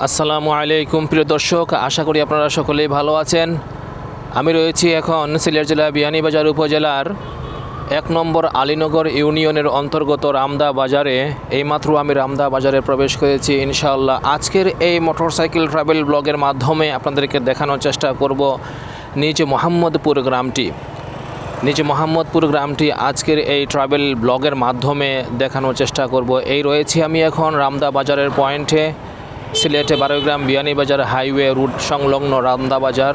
আসসালামু আলাইকুম প্রিয় দর্শক, আশা করি আপনারা সকলেই ভালো আছেন। আমি রয়েছি এখন সিলেট জেলা বিয়ানীবাজার উপজেলার ১ নম্বর আলীনগর ইউনিয়নের অন্তর্গত রামদা বাজারে। এইমাত্র আমি রামদা বাজারে প্রবেশ করেছি। ইনশাআল্লাহ আজকের এই মোটরসাইকেল ট্রাভেল ব্লগের মাধ্যমে আপনাদেরকে দেখানোর চেষ্টা করব নিজ মোহাম্মদপুর গ্রামটি। আজকের এই ট্রাভেল ব্লগের মাধ্যমে দেখানোর চেষ্টা করব। এই রয়েছি আমি এখন রামদা বাজারের পয়েন্টে, সিলেটে 12 গ্রাম বিয়ানীবাজার হাইওয়ে রুট সংলগ্ন রামদা বাজার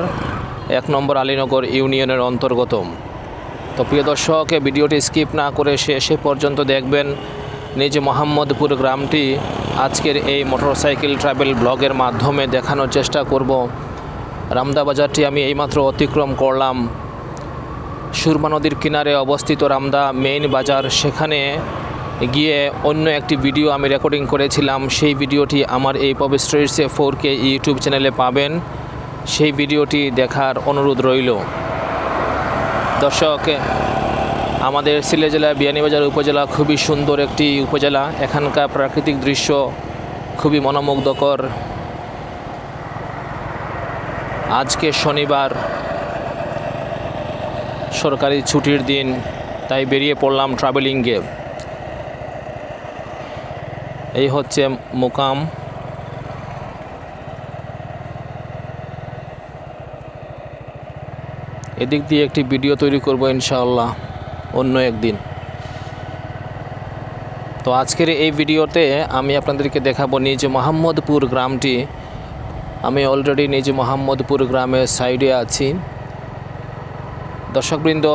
১ নম্বর আলীনগর ইউনিয়নের অন্তর্গত। তো প্রিয় দর্শক, ভিডিওটি স্কিপ না করে শেষে পর্যন্ত দেখবেন। নিজ মোহাম্মদপুর গ্রামটি আজকের এই মোটরসাইকেল ট্রাভেল ব্লগের মাধ্যমে দেখানোর চেষ্টা করব। রামদা বাজারটি আমি এইমাত্র অতিক্রম করলাম। সুরমা নদীর কিনারে অবস্থিত রামদা মেইন বাজার, সেখানে গিয়ে অন্য একটি ভিডিও আমি রেকর্ডিং করেছিলাম। সেই ভিডিওটি আমার এই পবি স্টোরিজ 4K ইউটিউব চ্যানেলে পাবেন। সেই ভিডিওটি দেখার অনুরোধ রইল। দর্শক, আমাদের সিলেট জেলার বিয়ানীবাজার উপজেলা খুবই সুন্দর একটি উপজেলা। এখানকার প্রাকৃতিক দৃশ্য খুবই মনোমুগ্ধকর। আজকে শনিবার, সরকারি ছুটির দিন, তাই বেরিয়ে পড়লাম ট্রাভেলিংয়ে। এই হচ্ছে মোকাম। এদিক দিয়ে একটি ভিডিও তৈরি করব ইনশাআল্লাহ অন্য একদিন। তো আজকের এই ভিডিওতে আমি আপনাদেরকে দেখাবো নিজ মোহাম্মদপুর গ্রামটি। আমি অলরেডি নিজ মোহাম্মদপুর গ্রামের সাইডে আছি। দর্শকবৃন্দ,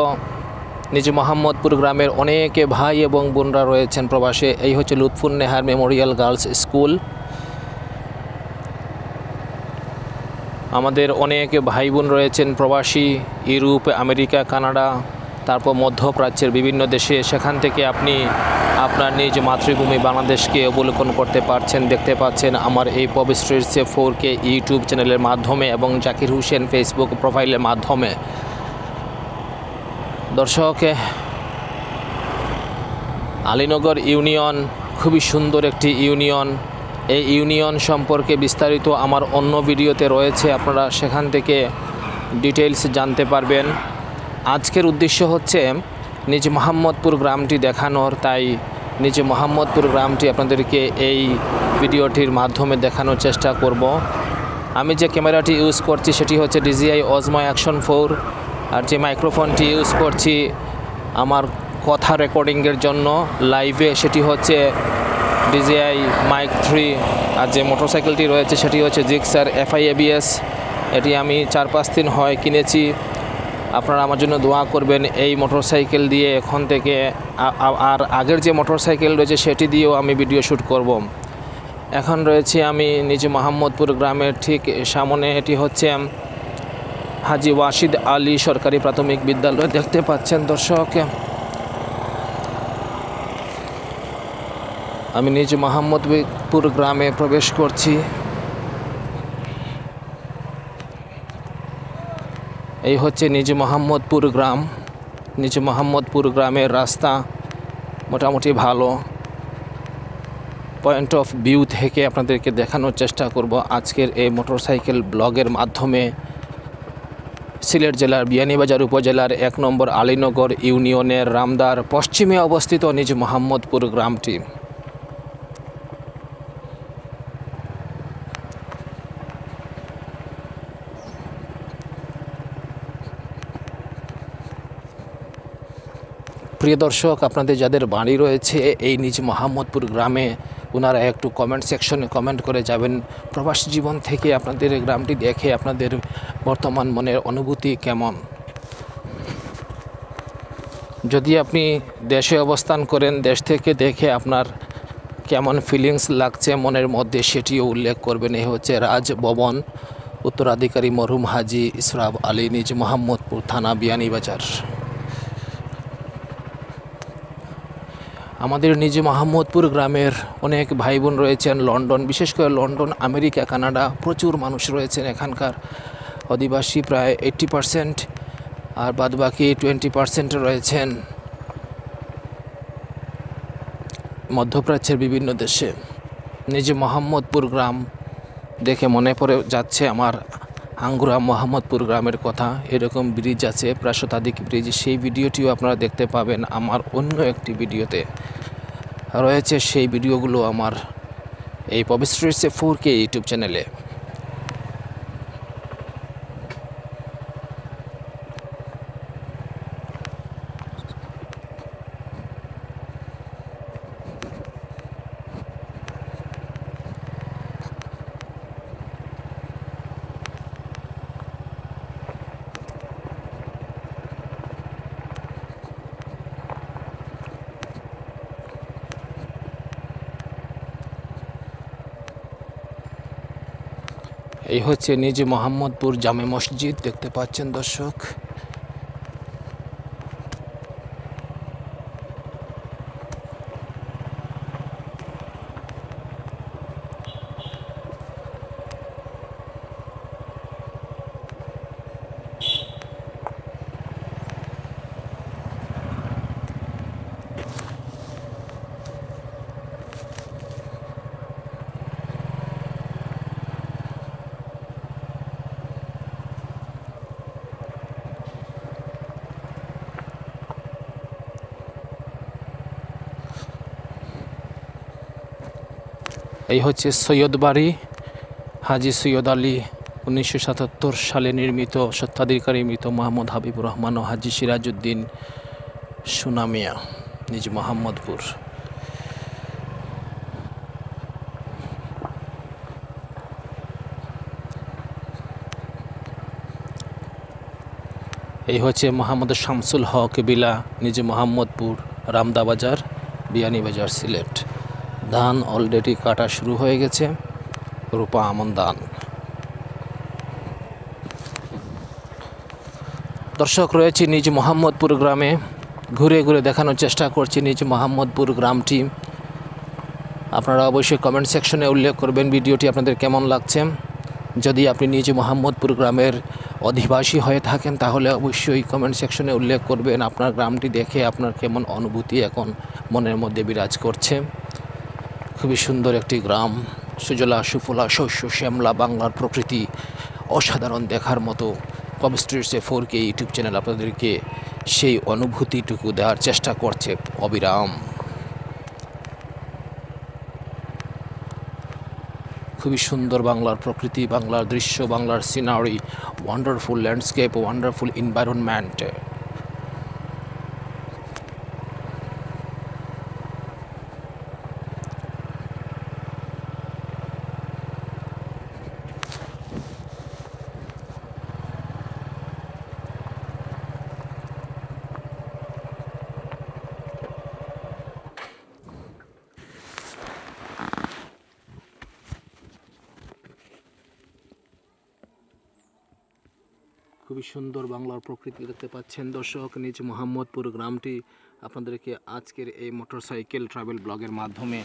নিজ মোহাম্মদপুর গ্রামের অনেকে ভাই এবং বোনরা রয়েছেন প্রবাসে। এই হচ্ছে লুৎফুন নেহার মেমোরিয়াল গার্লস স্কুল। আমাদের অনেক ভাই বোন রয়েছেন প্রবাসী, ইউরোপ, আমেরিকা, কানাডা, তারপর মধ্যপ্রাচ্যের বিভিন্ন দেশে। সেখান থেকে আপনি আপনার নিজ মাতৃভূমি বাংলাদেশকে অবলোকন করতে পারছেন, দেখতে পাচ্ছেন আমার এই পবি স্টোরিজ 4K ইউটিউব চ্যানেলের মাধ্যমে এবং জাকির হোসেন ফেসবুক প্রোফাইলের মাধ্যমে। দর্শক, আলীনগর ইউনিয়ন খুবই সুন্দর একটি ইউনিয়ন। এই ইউনিয়ন সম্পর্কে বিস্তারিত আমার অন্য ভিডিওতে রয়েছে, আপনারা সেখান থেকে ডিটেইলস জানতে পারবেন। আজকের উদ্দেশ্য হচ্ছে নিজ মোহাম্মদপুর গ্রামটি দেখানোর, তাই নিজ মোহাম্মদপুর গ্রামটি আপনাদেরকে এই ভিডিওটির মাধ্যমে দেখানোর চেষ্টা করব। আমি যে ক্যামেরাটি ইউজ করছি সেটি হচ্ছে DJI Osmo Action 4, আর যে মাইক্রোফোনটি ইউজ করছি আমার কথা রেকর্ডিংয়ের জন্য লাইভে সেটি হচ্ছে DJI Mic 3। আর যে মোটরসাইকেলটি রয়েছে সেটি হচ্ছে জিক্সার FI ABS। এটি আমি 4-5 দিন হয় কিনেছি। আপনারা আমার জন্য দোয়া করবেন। এই মোটরসাইকেল দিয়ে এখন থেকে আর আগের যে মোটরসাইকেল রয়েছে সেটি দিয়েও আমি ভিডিও শ্যুট করব। এখন রয়েছি আমি নিজ মোহাম্মদপুর গ্রামের ঠিক সামনে। এটি হচ্ছে হাজি ওয়াশিদ আলী সরকারি প্রাথমিক বিদ্যালয়, দেখতে পাচ্ছেন দর্শক। আমি নিজ মোহাম্মদপুর গ্রামে প্রবেশ করছি। এই হচ্ছে নিজ মোহাম্মদপুর গ্রাম। নিজ মোহাম্মদপুর গ্রামের রাস্তা মোটামুটি ভালো। পয়েন্ট অফ ভিউ থেকে আপনাদেরকে দেখানোর চেষ্টা করব আজকের এই মোটরসাইকেল ব্লগের মাধ্যমে। সিলেট জেলার বিয়ানীবাজার উপজেলার ১ নম্বর আলীনগর ইউনিয়নের রামদার পশ্চিমে অবস্থিত নিজ মোহাম্মদপুর গ্রামটি। প্রিয় দর্শক, আপনাদের যাদের বাড়ি রয়েছে এই নিজ মোহাম্মদপুর গ্রামে, ওনারা একটু কমেন্ট সেকশনে কমেন্ট করে যাবেন। প্রবাসী জীবন থেকে আপনাদের গ্রামটি দেখে আপনাদের বর্তমান মনের অনুভূতি কেমন। যদি আপনি দেশে অবস্থান করেন, দেশ থেকে দেখে আপনার কেমন ফিলিংস লাগছে মনের মধ্যে সেটিও উল্লেখ করবেন। এই হচ্ছে রাজভবন, উত্তরাধিকারী মরহুম হাজি ইসরাব আলী, নিজ মোহাম্মদপুর থানা, বিয়ানীবাজার। আমাদের নিজ মোহাম্মদপুর গ্রামের অনেক ভাই বোন রয়েছেন লন্ডন, বিশেষ করে লন্ডন, আমেরিকা, কানাডা। প্রচুর মানুষ রয়েছেন এখানকার। অধিবাসী প্রায় 80%, আর বাদবাকি 20% রয়েছেন মধ্যপ্রাচ্যের বিভিন্ন দেশে। নিজ মোহাম্মদপুর গ্রাম দেখে মনে পড়ে যাচ্ছে আমার আঙ্গুরা মোহাম্মদপুর গ্রামের কথা। এরকম ব্রিজ আছে, প্রায় শতাধিক ব্রিজ। সেই ভিডিওটিও আপনারা দেখতে পাবেন আমার অন্য একটি ভিডিওতে রয়েছে। সেই ভিডিওগুলো আমার এই পবি স্ট্রিটসে 4K ইউটিউব চ্যানেলে। এই হচ্ছে নিজ মোহাম্মদপুর জামে মসজিদ, দেখতে পাচ্ছেন দর্শক। এই হচ্ছে সৈয়দ বাড়ি, হাজি সৈয়দ আলী 1977 সালে নির্মিত, স্বত্বাধিকারী মৃত মোহাম্মদ হাবিবুর রহমান ও হাজি সিরাজউদ্দিন সুনামিয়া, নিজ মোহাম্মদপুর। এই হচ্ছে মোহাম্মদ শামসুল হক বিলা, নিজ মোহাম্মদপুর, রামদাবাজার, বিয়ানীবাজার, সিলেট। ধান অলরেডি কাটা শুরু হয়ে গেছে, রূপা আমন ধান। দর্শক, রয়েছে নিজ মোহাম্মদপুর গ্রামে, ঘুরে ঘুরে দেখানোর চেষ্টা করছি নিজ মোহাম্মদপুর গ্রামটি। আপনারা অবশ্যই কমেন্ট সেকশনে উল্লেখ করবেন ভিডিওটি আপনাদের কেমন লাগছে। যদি আপনি নিজ মোহাম্মদপুর গ্রামের অধিবাসী হয়ে থাকেন তাহলে অবশ্যই কমেন্ট সেকশনে উল্লেখ করবেন আপনার গ্রামটি দেখে আপনার কেমন অনুভূতি এখন মনের মধ্যে বিরাজ করছে। খুবই সুন্দর একটি গ্রাম, সুজলা সুফলা শস্য শ্যামলা, বাংলার প্রকৃতি অসাধারণ দেখার মতো। পবি স্ট্রিটসে 4K ইউটিউব চ্যানেল আপনাদেরকে সেই অনুভূতিটুকু দেওয়ার চেষ্টা করছে অবিরাম। খুবই সুন্দর বাংলার প্রকৃতি, বাংলার দৃশ্য, বাংলার scenery, wonderful landscape, wonderful environment. খুবই সুন্দর বাংলার প্রকৃতি দেখতে পাচ্ছেন দর্শক। নিজ মোহাম্মদপুর গ্রামটি আপনাদেরকে আজকের এই মোটরসাইকেল ট্রাভেল ব্লগের মাধ্যমে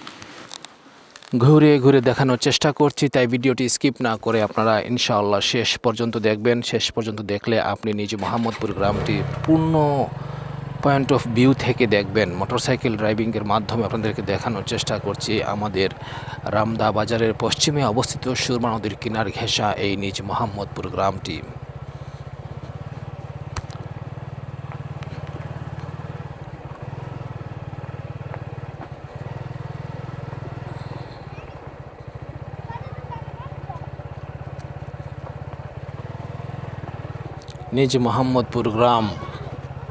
ঘুরে ঘুরে দেখানোর চেষ্টা করছি, তাই ভিডিওটি স্কিপ না করে আপনারা ইনশাআল্লাহ শেষ পর্যন্ত দেখবেন। শেষ পর্যন্ত দেখলে আপনি নিজ মোহাম্মদপুর গ্রামটি পূর্ণ পয়েন্ট অফ ভিউ থেকে দেখবেন। মোটরসাইকেল ড্রাইভিংয়ের মাধ্যমে আপনাদেরকে দেখানোর চেষ্টা করছি আমাদের রামদা বাজারের পশ্চিমে অবস্থিত সুরমা নদীর কিনার ঘেঁষা এই নিজ মোহাম্মদপুর গ্রামটি। নিজ মোহাম্মদপুর গ্রাম,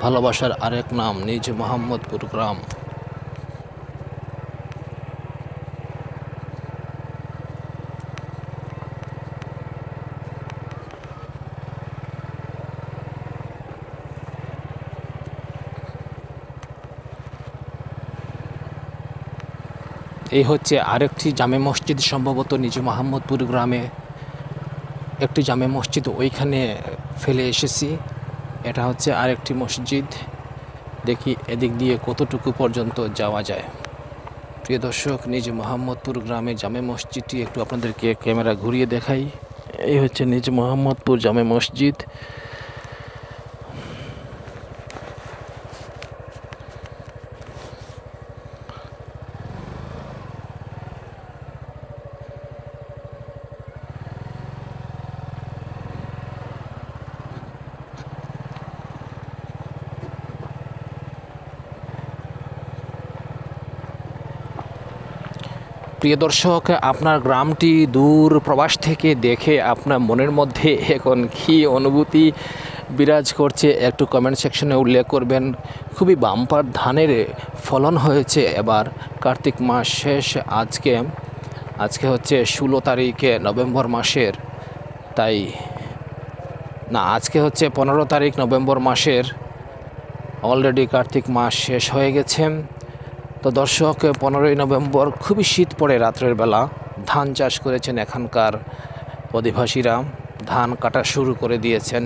ভালোবাসার আরেক নাম নিজ মোহাম্মদপুর গ্রাম। এই হচ্ছে আরেকটি জামে মসজিদ, সম্ভবত নিজ মোহাম্মদপুর গ্রামে একটি জামে মসজিদ ওইখানে ফেলে এসেছি। এটা হচ্ছে আরেকটি মসজিদ, দেখি এদিক দিয়ে কতটুকু পর্যন্ত যাওয়া যায়। প্রিয় দর্শক, নিজ মোহাম্মদপুর গ্রামে জামে মসজিদটি একটু আপনাদেরকে ক্যামেরা ঘুরিয়ে দেখাই। এই হচ্ছে নিজ মোহাম্মদপুর জামে মসজিদ। প্রিয় দর্শক, আপনার গ্রামটি দূর প্রবাস থেকে দেখে আপনার মনের মধ্যে এখন কী অনুভূতি বিরাজ করছে একটু কমেন্ট সেকশনে উল্লেখ করবেন। খুবই বাম্পার ধানের ফলন হয়েছে এবার। কার্তিক মাস শেষ, আজকে হচ্ছে 16 তারিখে নভেম্বর মাসের, তাই না, আজকে হচ্ছে 15 তারিখ নভেম্বর মাসের। অলরেডি কার্তিক মাস শেষ হয়ে গেছে। তো দর্শক, 15ই নভেম্বর খুবই শীত পড়ে রাত্রের বেলা। ধান চাষ করেছেন এখানকার অধিবাসীরা, ধান কাটা শুরু করে দিয়েছেন।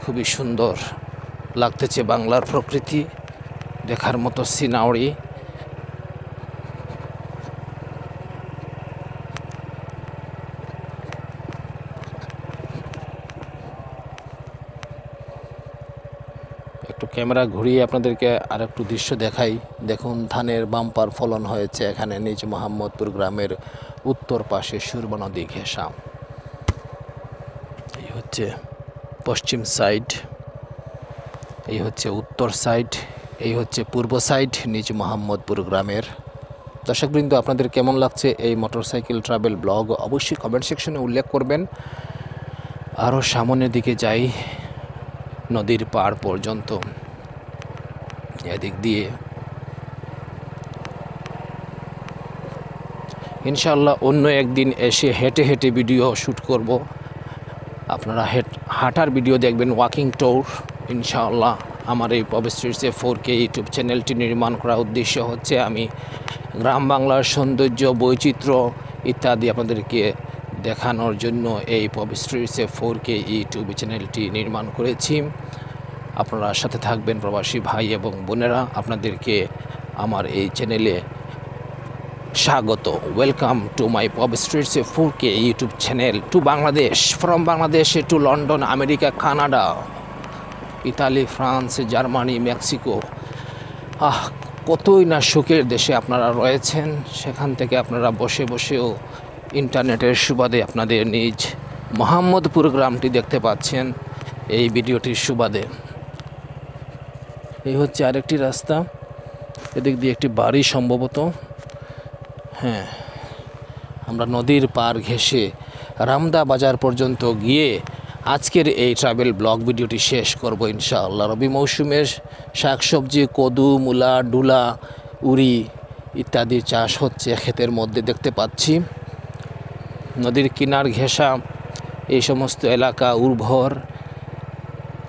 খুবই সুন্দর লাগতেছে বাংলার প্রকৃতি, দেখার মতো সিনারি। একটু ক্যামেরা ঘুরিয়ে আপনাদেরকে আর একটু দৃশ্য দেখাই। দেখুন, ধানের বাম্পার ফলন হয়েছে এখানে নিজ মোহাম্মদপুর গ্রামের উত্তর পাশে সুরমা নদী ঘেঁষা। এই হচ্ছে পশ্চিম সাইড, এই হচ্ছে উত্তর সাইড, এই হচ্ছে পূর্ব সাইড নিজ মোহাম্মদপুর গ্রামের। দর্শকবৃন্দ, আপনাদের কেমন লাগছে এই মোটরসাইকেল ট্রাভেল ব্লগ অবশ্যই কমেন্ট সেকশনে উল্লেখ করবেন। আরও সামনের দিকে যাই, নদীর পাড় পর্যন্ত, এদিক দিয়ে ইনশাআল্লাহ অন্য একদিন এসে হেঁটে হেঁটে ভিডিও শ্যুট করব। আপনারা হাঁটার ভিডিও দেখবেন, ওয়াকিং ট্যুর। ইনশাআল্লাহ আমার এই পবিস্ট্রিটসে 4K ইউটিউব চ্যানেলটি নির্মাণ করার উদ্দেশ্য হচ্ছে আমি গ্রাম বাংলার সৌন্দর্য, বৈচিত্র্য ইত্যাদি আপনাদেরকে দেখানোর জন্য এই পবিস্ট্রিটসে 4K ইউটিউব চ্যানেলটি নির্মাণ করেছি। আপনারা সাথে থাকবেন প্রবাসী ভাই এবং বোনেরা। আপনাদেরকে আমার এই চ্যানেলে স্বাগত। ওয়েলকাম টু মাই পবিস্ট্রিটস 4K YouTube channel to Bangladesh, from Bangladesh to London, America, Canada, Italy, France, Germany, Mexico. কতই না সুখের দেশে আপনারা রয়েছেন। সেখান থেকে আপনারা বসে বসেও ইন্টারনেটের সুবাদে আপনাদের নিজ মোহাম্মদপুর গ্রামটি দেখতে পাচ্ছেন এই ভিডিওটির সুবাদে। এই হচ্ছে আরেকটি রাস্তা, এদিক দিয়ে একটি বাড়ি সম্ভবত। হ্যাঁ, আমরা নদীর পার ঘেঁষে রামদা বাজার পর্যন্ত গিয়ে আজকের এই ট্রাভেল ব্লগ ভিডিওটি শেষ করব ইনশাআল্লাহ। রবি মৌসুমের শাকসবজি, কদু, মূলা, ডুলা, উড়ি ইত্যাদি চাষ হচ্ছে ক্ষেতের মধ্যে দেখতে পাচ্ছি। নদীর কিনার ঘেঁষা এই সমস্ত এলাকা উর্বর,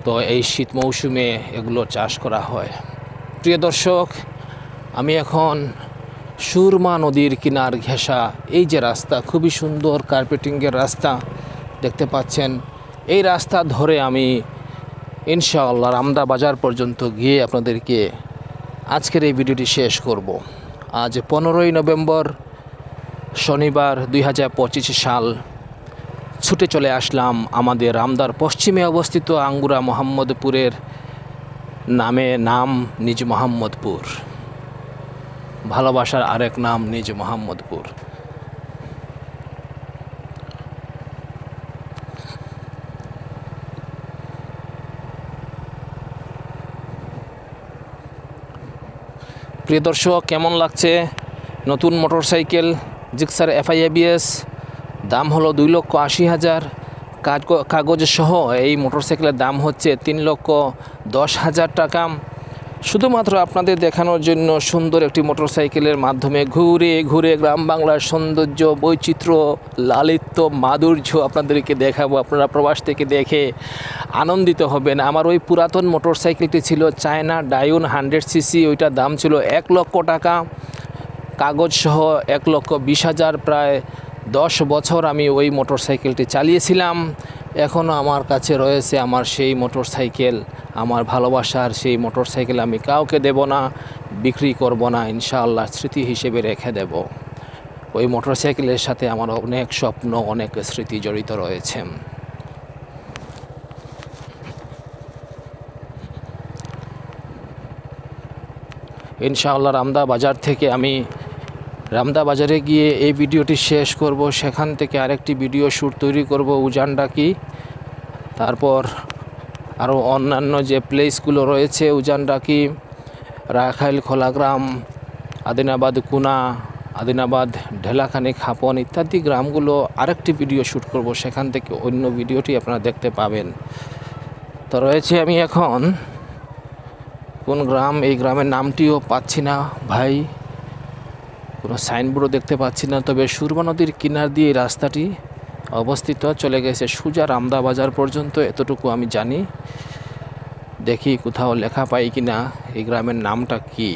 তো এই শীত মৌসুমে এগুলো চাষ করা হয়। প্রিয় দর্শক, আমি এখন সুরমা নদীর কিনার ঘেঁষা এই যে রাস্তা, খুবই সুন্দর কার্পেটিংয়ের রাস্তা দেখতে পাচ্ছেন, এই রাস্তা ধরে আমি ইনশাআল্লাহ রামদা বাজার পর্যন্ত গিয়ে আপনাদেরকে আজকের এই ভিডিওটি শেষ করব। আজ 15ই নভেম্বর শনিবার 2025 সাল। ছুটে চলে আসলাম আমাদের রামদার পশ্চিমে অবস্থিত আঙ্গুরা মোহাম্মদপুরের নাম নিজ মোহাম্মদপুর, ভালোবাসার আরেক নাম নিজ মোহাম্মদপুর। প্রিয় দর্শক, কেমন লাগছে নতুন মোটরসাইকেল জিক্সার FI ABS? দাম হলো 2,80,000, কাগজ সহ এই মোটরসাইকেলের দাম হচ্ছে 3,10,000 টাকা। শুধুমাত্র আপনাদের দেখানোর জন্য সুন্দর একটি মোটরসাইকেলের মাধ্যমে ঘুরে ঘুরে গ্রাম বাংলার সৌন্দর্য, বৈচিত্র্য, লালিত্য, মাধুর্য আপনাদেরকে দেখাবো। আপনারা প্রবাস থেকে দেখে আনন্দিত হবেন। আমার ওই পুরাতন মোটরসাইকেলটি ছিল চায়না ডায়ুন 100cc, ওইটার দাম ছিল 1 লক্ষ টাকা, কাগজ সহ 1,20,000। প্রায় 10 বছর আমি ওই মোটরসাইকেলটি চালিয়েছিলাম। এখনও আমার কাছে রয়েছে আমার সেই মোটরসাইকেল, আমার ভালোবাসার সেই মোটরসাইকেল। আমি কাউকে দেব না, বিক্রি করব না, ইনশাআল্লাহ স্মৃতি হিসেবে রেখে দেব। ওই মোটরসাইকেলের সাথে আমার অনেক স্বপ্ন, অনেক স্মৃতি জড়িত রয়েছে। ইনশাআল্লাহ রামদা বাজার থেকে আমি রামদা বাজারে গিয়ে এই ভিডিওটি শেষ করব। সেখান থেকে আরেকটি ভিডিও শ্যুট তৈরি করব উজানডাকি, তারপর আরও অন্যান্য যে প্লেসগুলো রয়েছে উজানডাকি, রাখাইল, খোলাগ্রাম, আদিনাবাদ, কুনা, আদিনাবাদ, ঢেলাখানি, খাপন ইত্যাদি গ্রামগুলো আরেকটি ভিডিও শ্যুট করব, সেখান থেকে অন্য ভিডিওটি আপনারা দেখতে পাবেন। তো রয়েছে আমি এখন কোন গ্রাম, এই গ্রামের নামটিও পাচ্ছি না ভাই, কোনো সাইনবোর্ডও দেখতে পাচ্ছি না। তবে সুরমা নদীর কিনার দিয়ে এই রাস্তাটি অবস্থিত, চলে গেছে সোজা রামদা বাজার পর্যন্ত, এতটুকু আমি জানি। দেখি কোথাও লেখা পাই কি না এই গ্রামের নামটা কি।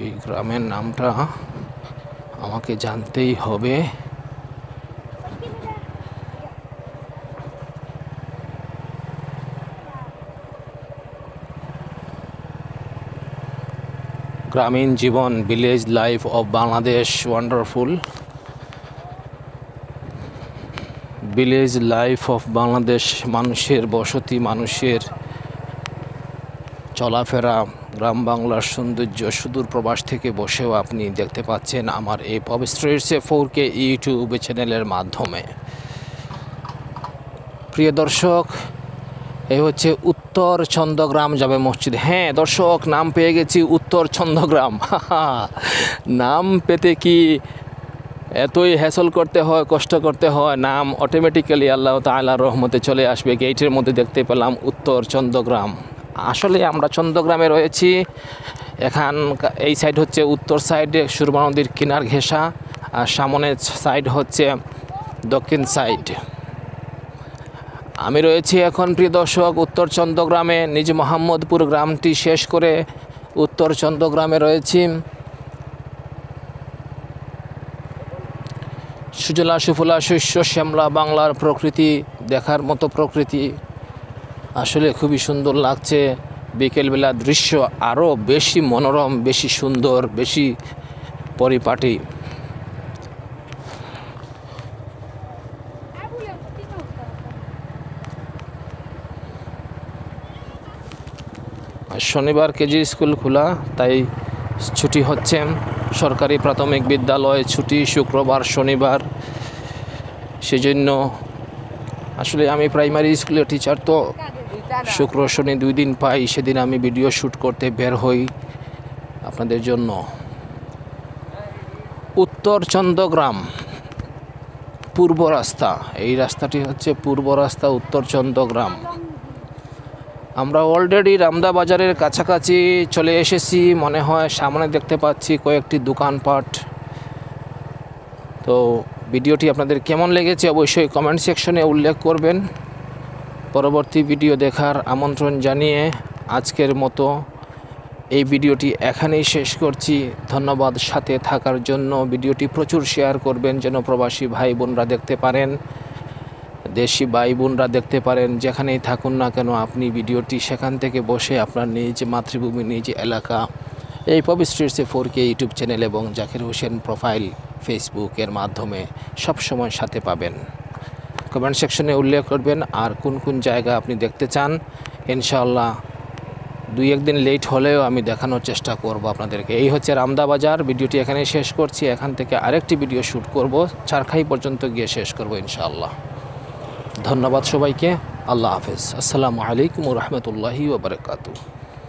এই গ্রামের নামটা আমাকে জানতেই হবে। গ্রামীণ জীবন, village life of Bangladesh wonderful. Village life of Bangladesh, মানুষের বসতি, মানুষের চলাফেরা, গ্রাম বাংলার সৌন্দর্য সুদূর প্রবাস থেকে বসেও আপনি দেখতে পাচ্ছেন আমার এই পবিত্র 4K ইউটিউব চ্যানেলের মাধ্যমে। প্রিয় দর্শক, এই হচ্ছে উত্তর চন্দ্রগ্রাম জামে মসজিদ। হ্যাঁ দর্শক, নাম পেয়ে গেছি, উত্তর চন্দ্রগ্রাম। নাম পেতে কি এতই হ্যাসল করতে হয়, কষ্ট করতে হয়? নাম অটোমেটিক্যালি আল্লাহ তাআলার রহমতে চলে আসবে। গেটের মধ্যে দেখতে পেলাম উত্তর চন্দ্রগ্রাম। আসলে আমরা চন্দ্রগ্রামে রয়েছি। এখান এই সাইড হচ্ছে উত্তর সাইডে সুরমা নদীর কিনার ঘেঁষা, আর সামনের সাইড হচ্ছে দক্ষিণ সাইড। আমি রয়েছি এখন প্রিয় দর্শক উত্তর চন্দ্রগ্রামে। নিজ মোহাম্মদপুর গ্রামটি শেষ করে উত্তর চন্দ্রগ্রামে রয়েছি। সুজলা সুফলা শস্য শ্যামলা বাংলার প্রকৃতি, দেখার মতো প্রকৃতি, আসলে খুবই সুন্দর লাগছে। বিকেলবেলা দৃশ্য আরও বেশি মনোরম, বেশি সুন্দর, বেশি পরিপাটি। শনিবার কেজি স্কুল খোলা, তাই ছুটি হচ্ছে। সরকারি প্রাথমিক বিদ্যালয় ছুটি শুক্রবার শনিবার, সেজন্য আসলে আমি প্রাইমারি স্কুলের টিচার, তো শুক্র শনি 2 দিন পাই, সেদিন আমি ভিডিও শ্যুট করতে বের হই আপনাদের জন্য। উত্তর চন্দ্রগ্রাম পূর্ব রাস্তা, এই রাস্তাটি হচ্ছে পূর্ব রাস্তা উত্তর চন্দ্রগ্রাম। আমরা অলরেডি রামদা বাজারের কাছাকাছি চলে এসেছি মনে হয়। সামনে দেখতে পাচ্ছি কয়েকটি দোকানপাট। তো ভিডিওটি আপনাদের কেমন লেগেছে অবশ্যই কমেন্ট সেকশনে উল্লেখ করবেন। পরবর্তী ভিডিও দেখার আমন্ত্রণ জানিয়ে আজকের মতো এই ভিডিওটি এখানেই শেষ করছি। ধন্যবাদ সাথে থাকার জন্য। ভিডিওটি প্রচুর শেয়ার করবেন যেন প্রবাসী ভাই বোনরা দেখতে পারেন, দেশি ভাই বোনরা দেখতে পারেন। যেখানেই থাকুন না কেন আপনি ভিডিওটি সেখান থেকে বসে আপনার নিজ মাতৃভূমি, নিজ এলাকা, এই পবিত্র 4K ইউটিউব চ্যানেল এবং জাকির হোসেন প্রোফাইল ফেসবুকের মাধ্যমে সবসময় সাথে পাবেন। কমেন্ট সেকশনে উল্লেখ করবেন আর কোন কোন জায়গা আপনি দেখতে চান। ইনশাআল্লাহ 2-1 দিন লেট হলেও আমি দেখানোর চেষ্টা করব আপনাদেরকে। এই হচ্ছে রামদা বাজার। ভিডিওটি এখানে শেষ করছি। এখান থেকে আরেকটি ভিডিও শ্যুট করব, চারখাই পর্যন্ত গিয়ে শেষ করব ইনশাআল্লাহ। ধন্যবাদ সবাইকে। আল্লাহ হাফেজ। আসসালামু আলাইকুম ওয়া রাহমাতুল্লাহি ওয়া বারাকাতুহু।